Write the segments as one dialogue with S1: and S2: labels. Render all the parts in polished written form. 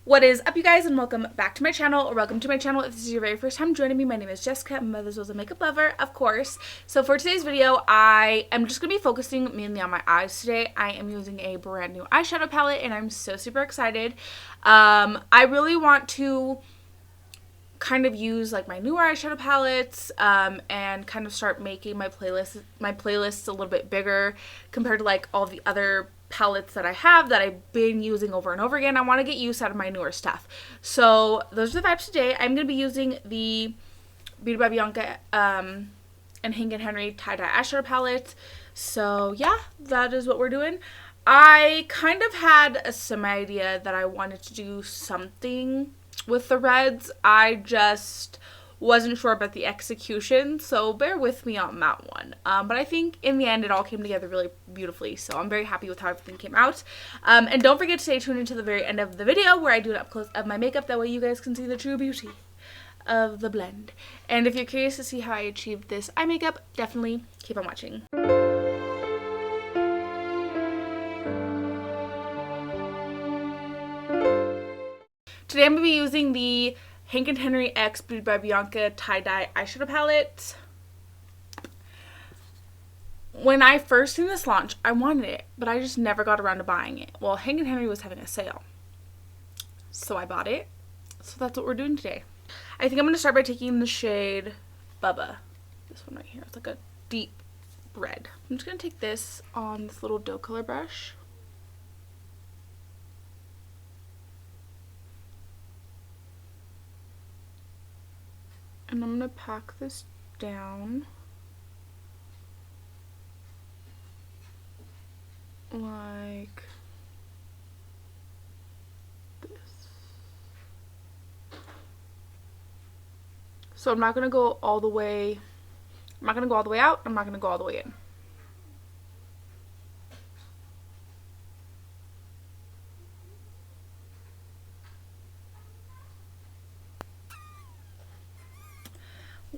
S1: What is up, you guys, and welcome back to my channel, or welcome to my channel if this is your very first time joining me. My name is Jessica. My mother's was a makeup lover, of course. So for today's video, I am just going to be focusing mainly on my eyes today. I am using a brand new eyeshadow palette, and I'm so super excited. I really want to kind of use like my newer eyeshadow palettes and kind of start making my playlists a little bit bigger compared to like all the other palettes that I have that I've been using over and over again. I want to get use out of my newer stuff. So those are the vibes today. I'm going to be using the Beauty by Bianca and Hank & Henry tie-dye eyeshadow palette. So yeah, that is what we're doing. I kind of had a semi-idea that I wanted to do something with the reds. I just wasn't sure about the execution, so bear with me on that one. But I think in the end it all came together really beautifully, so I'm very happy with how everything came out. And don't forget to stay tuned until the very end of the video where I do an up close of my makeup. That way you guys can see the true beauty of the blend. And if you're curious to see how I achieved this eye makeup, definitely keep on watching. Today I'm going to be using the Hank & Henry X Beauty by Bianca tie-dye eyeshadow palette. When I first seen this launch, I wanted it, but I just never got around to buying it. Well, Hank & Henry was having a sale, so I bought it. So that's what we're doing today. I think I'm going to start by taking the shade Bubba. This one right here. It's like a deep red. I'm just going to take this on this little doe color brush. And I'm going to pack this down like this. So I'm not going to go all the way, I'm not going to go all the way out, I'm not going to go all the way in.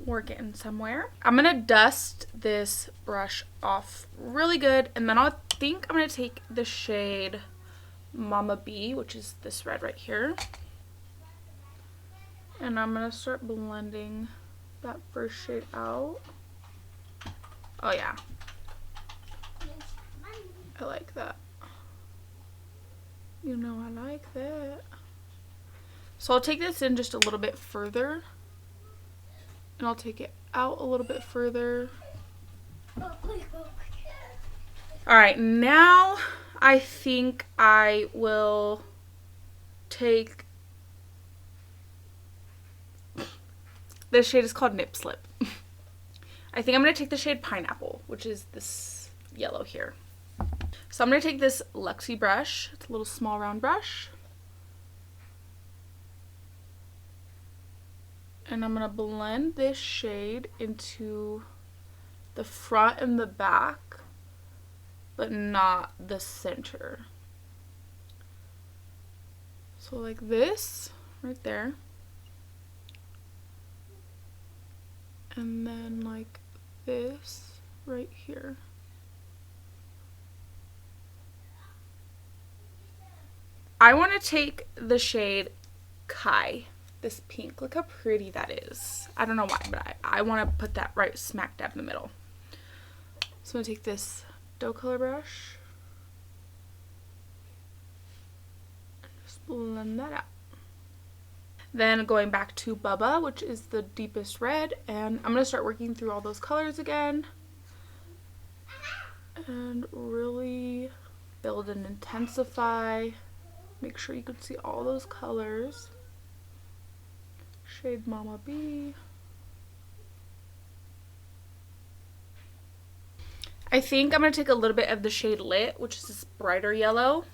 S1: We're getting somewhere. I'm gonna dust this brush off really good, and then I think I'm gonna take the shade Mama B, which is this red right here, and I'm gonna start blending that first shade out. Oh yeah, I like that. You know I like that. So I'll take this in just a little bit further. And I'll take it out a little bit further. Alright, now I think I will take, this shade is called Nip Slip. I think I'm going to take the shade Pineapple, which is this yellow here. So I'm going to take this Luxie brush. It's a little small round brush. And I'm going to blend this shade into the front and the back, but not the center. So like this, right there. And then like this, right here. I want to take the shade Kai. This pink, look how pretty that is. I don't know why, but I want to put that right smack dab in the middle. So I'm going to take this doe color brush and just blend that out. Then going back to Bubba, which is the deepest red, and I'm going to start working through all those colors again and really build and intensify. Make sure you can see all those colors. Shade Mama B. I think I'm going to take a little bit of the shade Lit, which is this brighter yellow,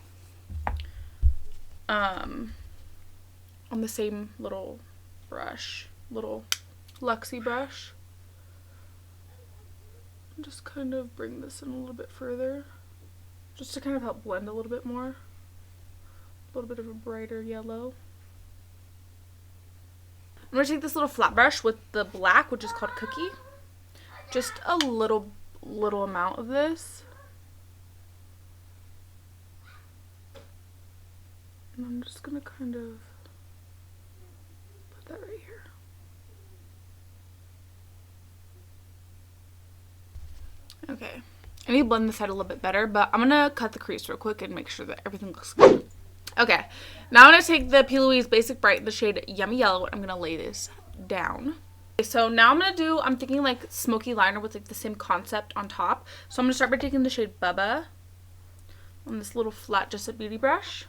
S1: on the same little brush, little Luxie brush. And just kind of bring this in a little bit further, just to kind of help blend a little bit more. A little bit of a brighter yellow. I'm going to take this little flat brush with the black, which is called Cookie. Just a little amount of this. And I'm just gonna kind of put that right here. Okay, I need to blend this out a little bit better, but I'm gonna cut the crease real quick and make sure that everything looks good. Okay, now I'm gonna take the P.Louise Basic Bright, the shade Yummy Yellow, and I'm gonna lay this down. Okay, so now I'm thinking like smoky liner with like the same concept on top. So I'm gonna start by taking the shade Bubba on this little flat Just a Beauty brush.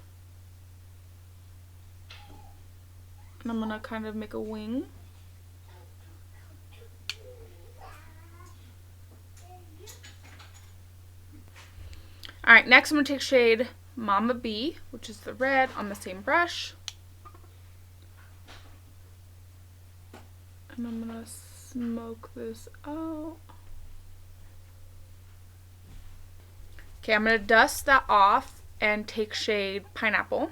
S1: And I'm gonna kind of make a wing. Alright, next I'm going to take shade Mama B, which is the red, on the same brush. And I'm going to smoke this out. Okay, I'm going to dust that off and take shade Pineapple.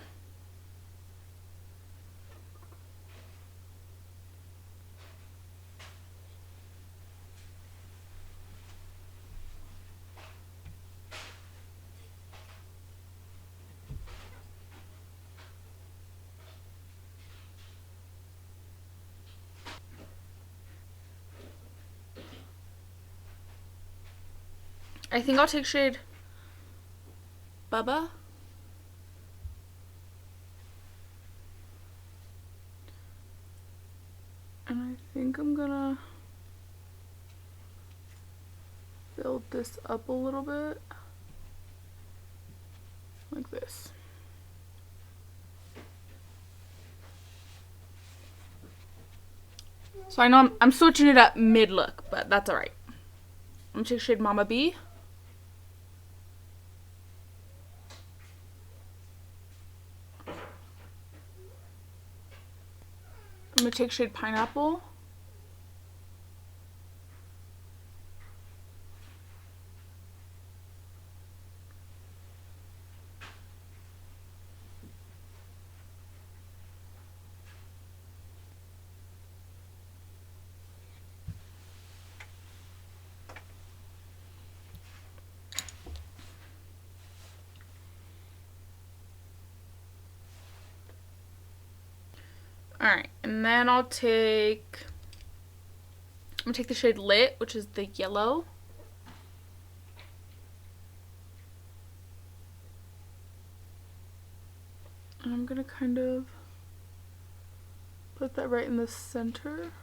S1: I think I'll take shade Bubba. And I think I'm gonna build this up a little bit. Like this. So I know I'm switching it up mid-look, but that's alright. I'm gonna take shade Mama B. I'm going to take shade Pineapple. Alright, and then I'm gonna take the shade Lit, which is the yellow. And I'm gonna kind of put that right in the center.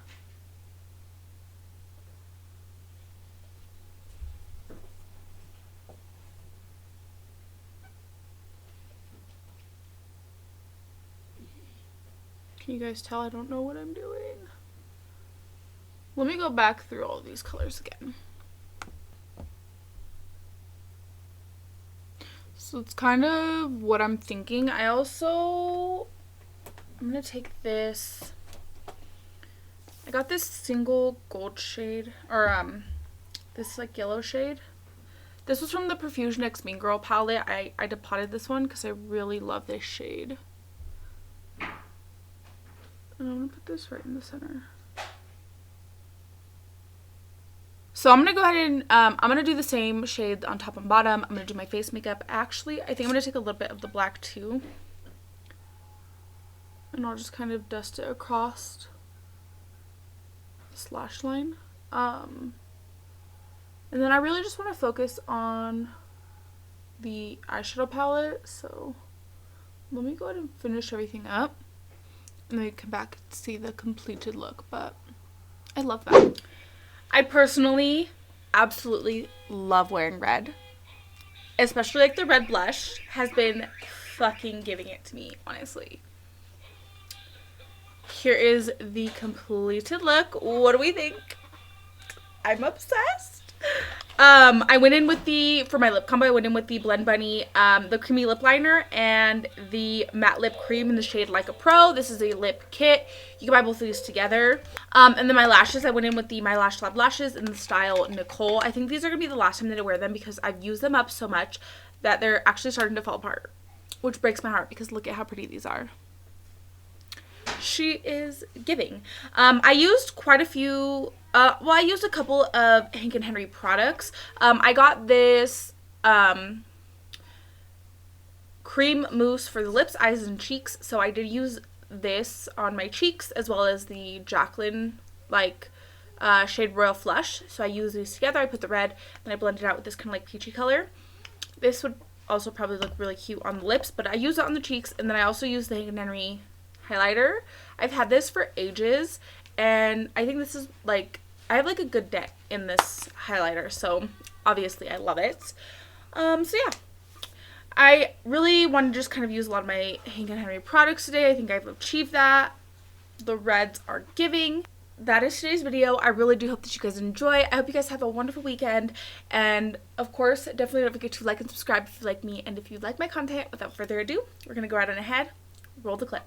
S1: Can you guys tell I don't know what I'm doing? Let me go back through all these colors again. So it's kind of what I'm thinking. I'm gonna take this. I got this single gold shade, or this like yellow shade. This was from the Profusion X Mean Girl palette. I depotted this one because I really love this shade. And I'm gonna put this right in the center. So I'm gonna go ahead and I'm gonna do the same shade on top and bottom. I'm gonna do my face makeup. Actually, I think I'm gonna take a little bit of the black too. And I'll just kind of dust it across this lash line. And then I really just want to focus on the eyeshadow palette. So let me go ahead and finish everything up. And then you come back and see the completed look, but I love that. I personally absolutely love wearing red. Especially like the red blush has been fucking giving it to me, honestly. Here is the completed look. What do we think? I'm obsessed. I went in with for my lip combo, I went in with the Blend Bunny, the creamy lip liner, and the matte lip cream in the shade Like a Pro. This is a lip kit. You can buy both of these together. And then my lashes, I went in with the My Lash Lab lashes in the style Nicole. I think these are going to be the last time that I wear them because I've used them up so much that they're actually starting to fall apart, which breaks my heart because look at how pretty these are. She is giving. I used quite a few, well, I used a couple of Hank & Henry products. I got this cream mousse for the lips, eyes, and cheeks. So I did use this on my cheeks as well as the Jaclyn shade Royal Flush. So I use these together. I put the red, then I blended it out with this kind of like peachy color. This would also probably look really cute on the lips, but I use it on the cheeks, and then I also use the Hank & Henry highlighter. I've had this for ages, and I think this is like, I have like a good net in this highlighter, so obviously I love it. So yeah, I really want to just kind of use a lot of my Hank & Henry products today. I think I've achieved that. The reds are giving. That is today's video. I really do hope that you guys enjoy. I hope you guys have a wonderful weekend, and of course definitely don't forget to like and subscribe if you like me and if you like my content. Without further ado, we're gonna go right on ahead, roll the clip.